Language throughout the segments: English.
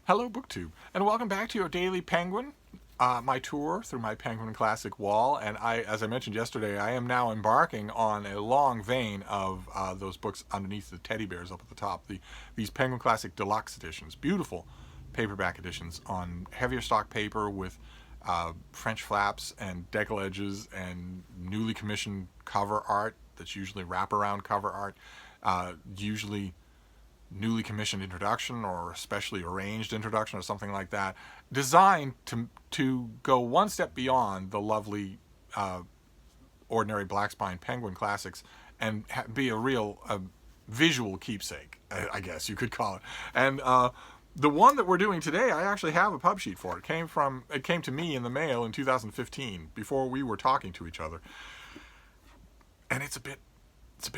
Hello, BookTube, and welcome back to your daily Penguin, my tour through my Penguin Classic wall. And as I mentioned yesterday, I am now embarking on a long vein of those books underneath the teddy bears up at the top. These Penguin Classic Deluxe editions, beautiful paperback editions on heavier stock paper with French flaps and decal edges and newly commissioned cover art that's usually wraparound cover art, usually newly commissioned introduction or specially arranged introduction or something like that, designed to go one step beyond the lovely ordinary black spine Penguin classics and be a real visual keepsake, I guess you could call it. And the one that we're doing today, I actually have a pub sheet for. It came to me in the mail in 2015 before we were talking to each other, and it's a bit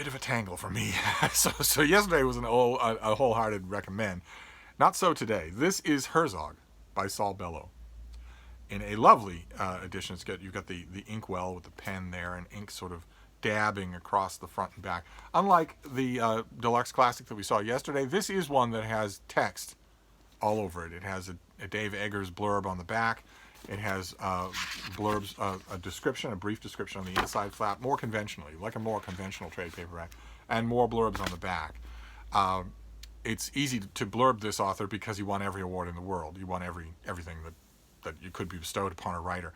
of a tangle for me. so yesterday was a wholehearted recommend. Not so today. This is Herzog by Saul Bellow in a lovely edition. You've got the inkwell with the pen there and ink sort of dabbing across the front and back. Unlike the deluxe classic that we saw yesterday, this is one that has text all over it. It has a Dave Eggers blurb on the back. It has blurbs, a description, a brief description on the inside flap, more conventionally, like a more conventional trade paperback, and more blurbs on the back. It's easy to blurb this author because he won every award in the world. He won everything that you could be bestowed upon a writer.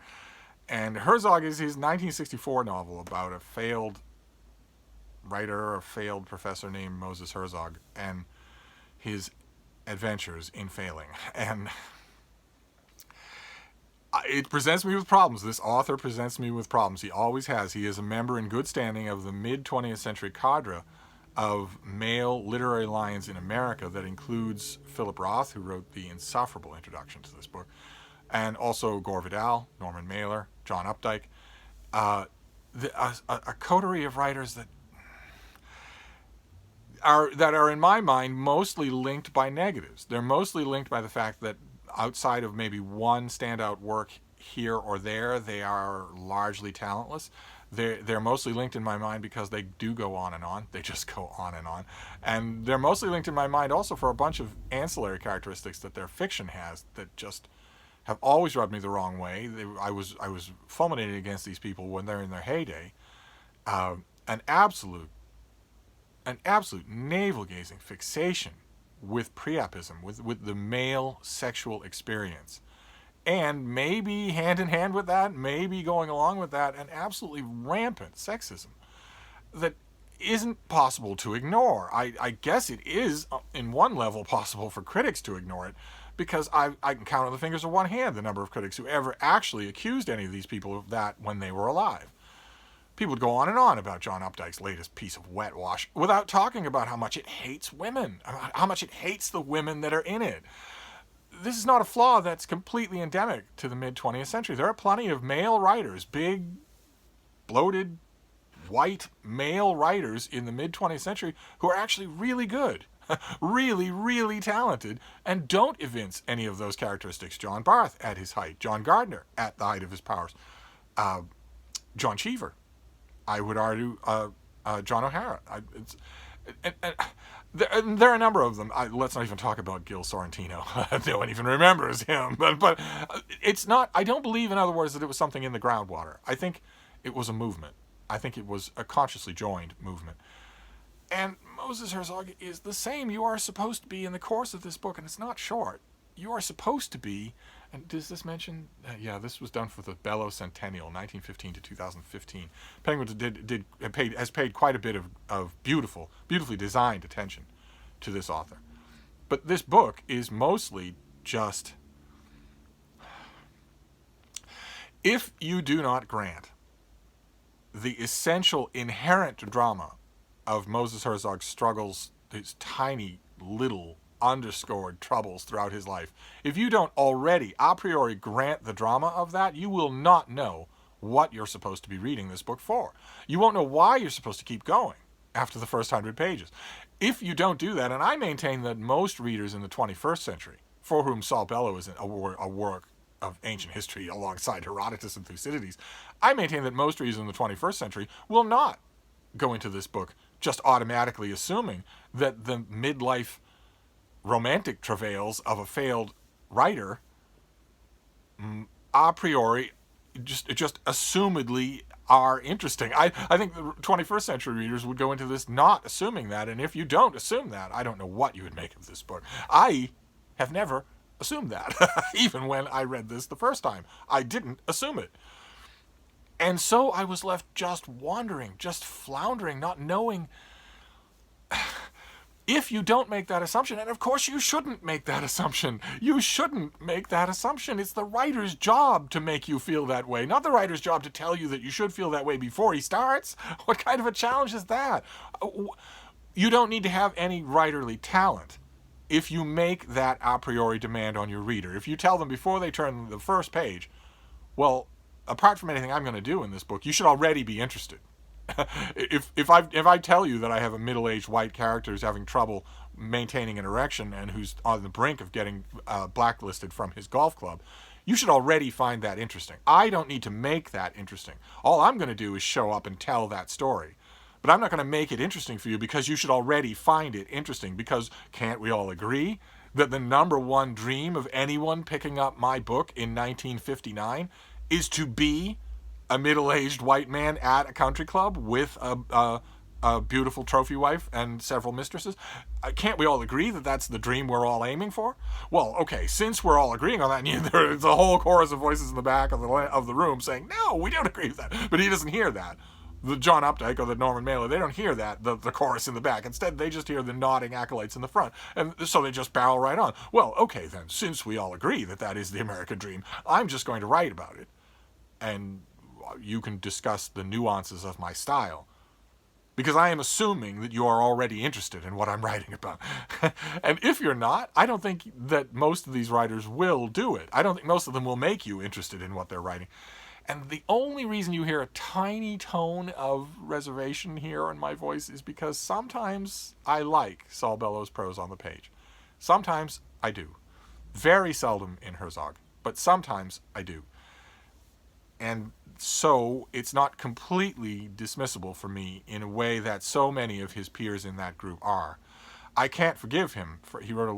And Herzog is his 1964 novel about a failed writer, a failed professor named Moses Herzog, and his adventures in failing. And it presents me with problems. This author presents me with problems. He always has. He is a member in good standing of the mid-20th century cadre of male literary lions in America that includes Philip Roth, who wrote the insufferable introduction to this book, and also Gore Vidal, Norman Mailer, John Updike, a coterie of writers that are in my mind mostly linked by negatives. They're mostly linked by the fact that outside of maybe one standout work here or there, they are largely talentless. They're mostly linked in my mind because they do go on and on. They just go on and on. And they're mostly linked in my mind also for a bunch of ancillary characteristics that their fiction has that just have always rubbed me the wrong way. I was fulminating against these people when they're in their heyday. An absolute navel-gazing fixation with priapism, with the male sexual experience. And maybe hand in hand with that, maybe going along with that, an absolutely rampant sexism that isn't possible to ignore. I guess it is, in one level, possible for critics to ignore it, because I can count on the fingers of one hand the number of critics who ever actually accused any of these people of that when they were alive. People would go on and on about John Updike's latest piece of wet wash without talking about how much it hates women, how much it hates the women that are in it. This is not a flaw that's completely endemic to the mid-20th century. There are plenty of male writers, big, bloated, white male writers in the mid-20th century who are actually really good, really, really talented, and don't evince any of those characteristics. John Barth at his height, John Gardner at the height of his powers, John Cheever, I would argue, John O'Hara. There are a number of them. Let's not even talk about Gil Sorrentino. No one even remembers him. But it's not. I don't believe, in other words, that it was something in the groundwater. I think it was a movement. I think it was a consciously joined movement. And Moses Herzog is the same. You are supposed to be in the course of this book, and it's not short. You are supposed to be. And does this mention? Yeah, this was done for the Bellow Centennial, 1915 to 2015. Penguin has paid quite a bit of beautifully designed attention to this author. But this book is mostly just, if you do not grant the essential inherent drama of Moses Herzog's struggles, his tiny little underscored troubles throughout his life, if you don't already a priori grant the drama of that, you will not know what you're supposed to be reading this book for. You won't know why you're supposed to keep going after the first 100 pages. If you don't do that, and I maintain that most readers in the 21st century, for whom Saul Bellow is a work of ancient history alongside Herodotus and Thucydides, I maintain that most readers in the 21st century will not go into this book just automatically assuming that the midlife romantic travails of a failed writer a priori just assumedly are interesting. I think the 21st century readers would go into this not assuming that, and if you don't assume that, I don't know what you would make of this book. I have never assumed that. Even when I read this the first time, I didn't assume it. And so I was left just wandering, just floundering, not knowing. If you don't make that assumption, and of course you shouldn't make that assumption. You shouldn't make that assumption. It's the writer's job to make you feel that way, not the writer's job to tell you that you should feel that way before he starts. What kind of a challenge is that? You don't need to have any writerly talent if you make that a priori demand on your reader. If you tell them before they turn the first page, well, apart from anything I'm going to do in this book, you should already be interested. If I tell you that I have a middle-aged white character who's having trouble maintaining an erection and who's on the brink of getting blacklisted from his golf club, you should already find that interesting. I don't need to make that interesting. All I'm going to do is show up and tell that story. But I'm not going to make it interesting for you because you should already find it interesting. Because can't we all agree that the number one dream of anyone picking up my book in 1959 is to be a middle-aged white man at a country club with a beautiful trophy wife and several mistresses? Can't we all agree that that's the dream we're all aiming for? Well, okay, since we're all agreeing on that, and there's a whole chorus of voices in the back of the room saying, no, we don't agree with that. But he doesn't hear that. The John Updike or the Norman Mailer, they don't hear that, the chorus in the back. Instead, they just hear the nodding acolytes in the front. And so they just barrel right on. Well, okay, then, since we all agree that that is the American dream, I'm just going to write about it. And you can discuss the nuances of my style. Because I am assuming that you are already interested in what I'm writing about. And if you're not, I don't think that most of these writers will do it. I don't think most of them will make you interested in what they're writing. And the only reason you hear a tiny tone of reservation here in my voice is because sometimes I like Saul Bellow's prose on the page. Sometimes I do. Very seldom in Herzog, but sometimes I do. And so it's not completely dismissible for me in a way that so many of his peers in that group are. I can't forgive him for he wrote a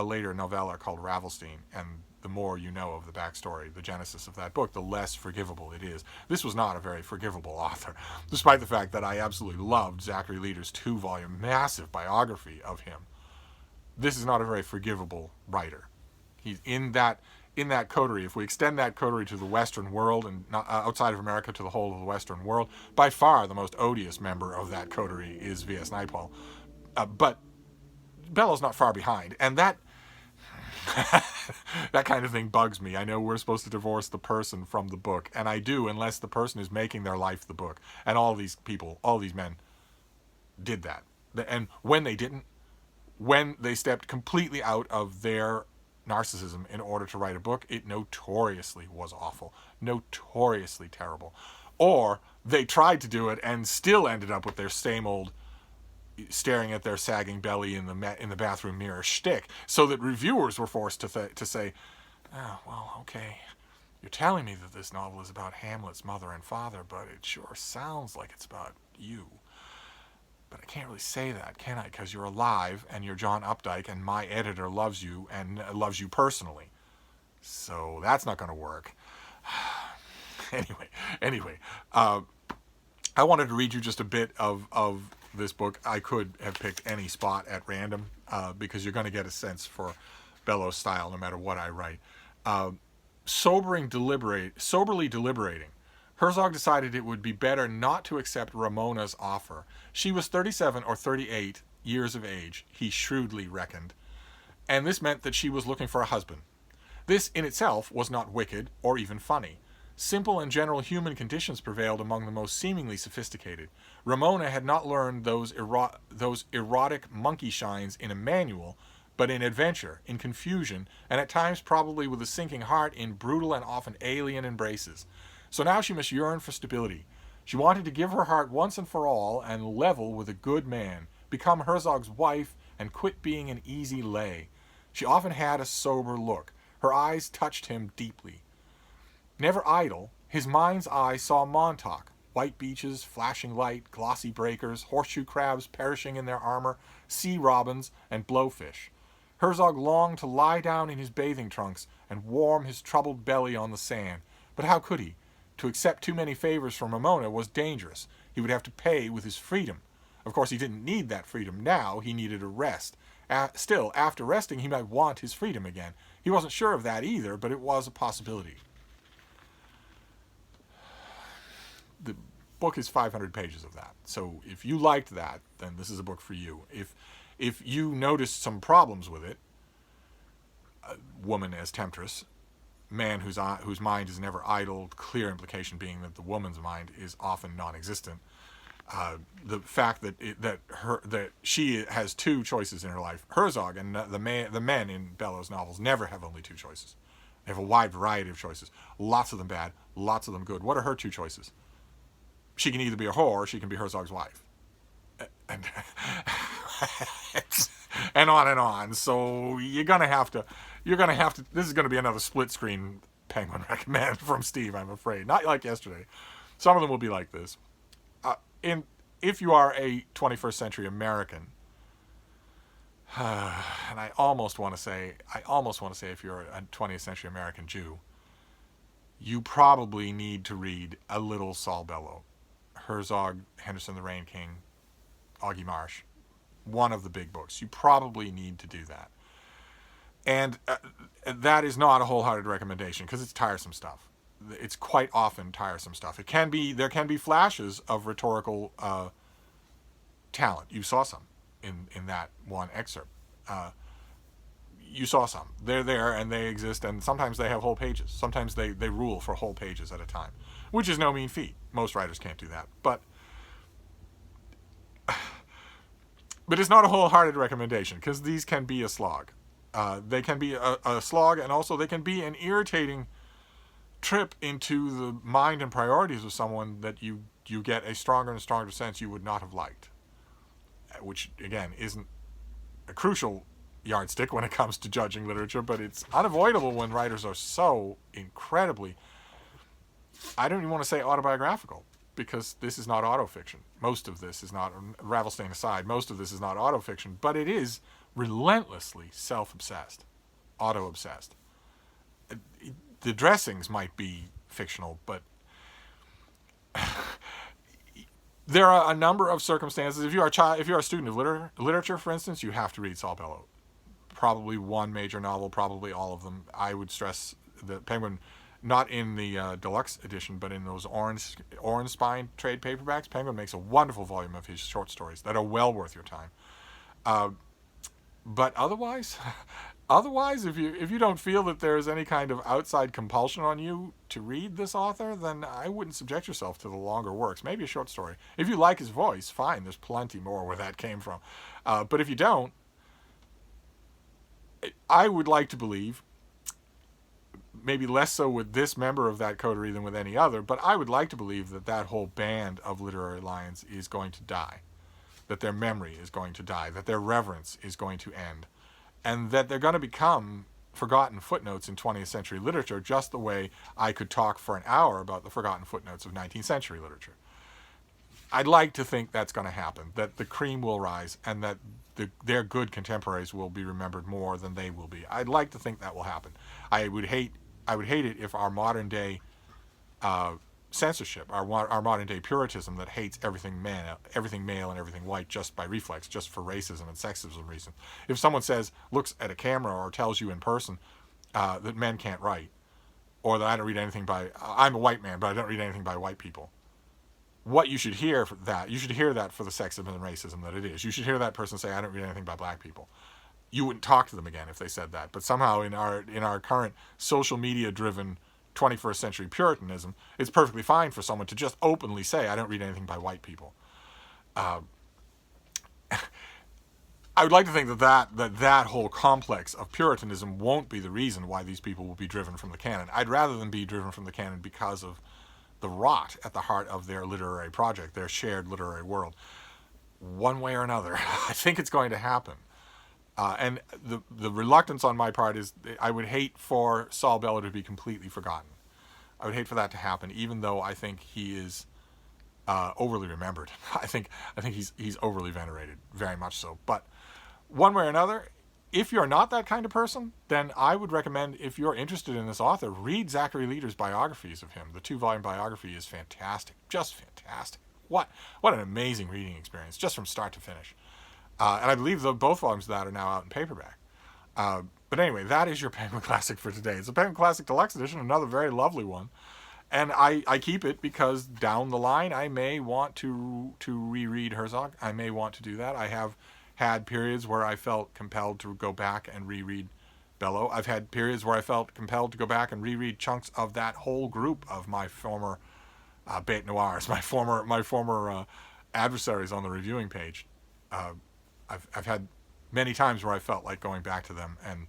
later novella called Ravelstein, and the more you know of the backstory, the genesis of that book, the less forgivable it is. This was not a very forgivable author, despite the fact that I absolutely loved Zachary Leader's 2-volume massive biography of him. This is not a very forgivable writer. He's in that coterie. If we extend that coterie to the Western world and not, outside of America to the whole of the Western world, by far the most odious member of that coterie is V.S. Naipaul. But Bellow's not far behind, and that that kind of thing bugs me. I know we're supposed to divorce the person from the book, and I do, unless the person is making their life the book. And all these people, all these men did that. And when they didn't, when they stepped completely out of their narcissism in order to write a book, it notoriously was awful, notoriously terrible. Or they tried to do it and still ended up with their same old staring at their sagging belly in the bathroom mirror shtick, so that reviewers were forced to say, oh, well, okay, you're telling me that this novel is about Hamlet's mother and father, but it sure sounds like it's about you. But I can't really say that, can I? Because you're alive, and you're John Updike, and my editor loves you, and loves you personally. So that's not going to work. Anyway, I wanted to read you just a bit of this book. I could have picked any spot at random, because you're going to get a sense for Bellow's style no matter what I write. Soberly deliberating, Herzog decided it would be better not to accept Ramona's offer. She was 37 or 38 years of age, he shrewdly reckoned, and this meant that she was looking for a husband. This in itself was not wicked or even funny. Simple and general human conditions prevailed among the most seemingly sophisticated. Ramona had not learned those erotic monkey shines in a manual, but in adventure, in confusion, and at times probably with a sinking heart in brutal and often alien embraces. So now she must yearn for stability. She wanted to give her heart once and for all and level with a good man, become Herzog's wife, and quit being an easy lay. She often had a sober look. Her eyes touched him deeply. Never idle, his mind's eye saw Montauk, white beaches, flashing light, glossy breakers, horseshoe crabs perishing in their armor, sea robins, and blowfish. Herzog longed to lie down in his bathing trunks and warm his troubled belly on the sand. But how could he? To accept too many favors from Ramona was dangerous. He would have to pay with his freedom. Of course, he didn't need that freedom now. He needed a rest. Still, after resting, he might want his freedom again. He wasn't sure of that either, but it was a possibility. The book is 500 pages of that. So if you liked that, then this is a book for you. If you noticed some problems with it, woman as temptress, man whose mind is never idle, clear implication being that the woman's mind is often non-existent. The fact that she has two choices in her life. Herzog and the men in Bellow's novels never have only two choices. They have a wide variety of choices. Lots of them bad, lots of them good. What are her two choices? She can either be a whore or she can be Herzog's wife. And, and on and on. So you're gonna have to. This is gonna be another split screen Penguin recommend from Steve, I'm afraid. Not like yesterday. Some of them will be like this. If you are a 21st century American, and I almost want to say if you're a 20th century American Jew, you probably need to read a little Saul Bellow, Herzog, Henderson the Rain King, Augie Marsh, one of the big books. You probably need to do that. And that is not a wholehearted recommendation because it's tiresome stuff. It's quite often tiresome stuff. There can be flashes of rhetorical talent. You saw some in that one excerpt. You saw some. They're there and they exist, and sometimes they have whole pages. Sometimes they rule for whole pages at a time, which is no mean feat. Most writers can't do that. But it's not a wholehearted recommendation because these can be a slog. They can be a slog, and also they can be an irritating trip into the mind and priorities of someone that you get a stronger and stronger sense you would not have liked, which again isn't a crucial yardstick when it comes to judging literature, but it's unavoidable when writers are so incredibly, I don't even want to say autobiographical, because this is not autofiction. Most of this is not, Ravelstein aside, most of this is not autofiction, but it is relentlessly self-obsessed, auto-obsessed. The dressings might be fictional, but there are a number of circumstances. If you are a student of literature, for instance, you have to read Saul Bellow. Probably one major novel, probably all of them. I would stress the Penguin, not in the deluxe edition, but in those orange spine trade paperbacks. Penguin makes a wonderful volume of his short stories that are well worth your time. But otherwise, if you don't feel that there is any kind of outside compulsion on you to read this author, then I wouldn't subject yourself to the longer works. Maybe a short story. If you like his voice, fine. There's plenty more where that came from. But if you don't, I would like to believe, maybe less so with this member of that coterie than with any other, but I would like to believe that whole band of literary lions is going to die, that their memory is going to die, that their reverence is going to end, and that they're going to become forgotten footnotes in 20th century literature, just the way I could talk for an hour about the forgotten footnotes of 19th century literature. I'd like to think that's going to happen, that the cream will rise, and that their good contemporaries will be remembered more than they will be. I'd like to think that will happen. I would hate it if our modern day censorship, our modern day puritanism that hates everything male and everything white just by reflex, just for racism and sexism reasons. If someone looks at a camera or tells you in person that men can't write, or that I don't read anything by, I'm a white man, but I don't read anything by white people. What you should hear for that, you should hear that for the sexism and racism that it is. You should hear that person say, I don't read anything by black people. You wouldn't talk to them again if they said that. But somehow in our current social media driven 21st century puritanism, it's perfectly fine for someone to just openly say, I don't read anything by white people. I would like to think that whole complex of puritanism won't be the reason why these people will be driven from the canon. I'd rather them be driven from the canon because of the rot at the heart of their literary project, their shared literary world. One way or another, I think it's going to happen. And the reluctance on my part is I would hate for Saul Bellow to be completely forgotten. I would hate for that to happen, even though I think he is overly remembered. I think he's overly venerated, very much so. But one way or another, if you're not that kind of person, then I would recommend, if you're interested in this author, read Zachary Leader's biographies of him. The 2-volume biography is fantastic, just fantastic. What an amazing reading experience, just from start to finish. And I believe both volumes of that are now out in paperback. But anyway, that is your Penguin Classic for today. It's a Penguin Classic Deluxe Edition, another very lovely one. And I keep it because down the line I may want to reread Herzog. I may want to do that. I have had periods where I felt compelled to go back and reread Bellow. I've had periods where I felt compelled to go back and reread chunks of that whole group of my former bête noirs, my former adversaries on the reviewing page. I've had many times where I felt like going back to them and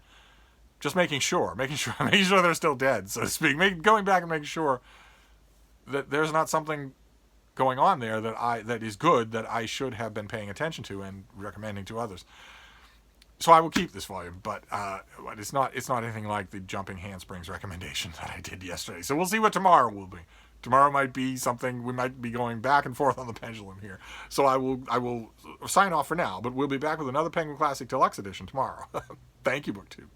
just making sure they're still dead, so to speak. Going back and making sure that there's not something going on there that is good that I should have been paying attention to and recommending to others. So I will keep this volume, but it's not anything like the jumping handsprings recommendation that I did yesterday. So we'll see what tomorrow will be. Tomorrow might be something, we might be going back and forth on the pendulum here. So I will sign off for now, but we'll be back with another Penguin Classic Deluxe Edition tomorrow. Thank you, BookTube.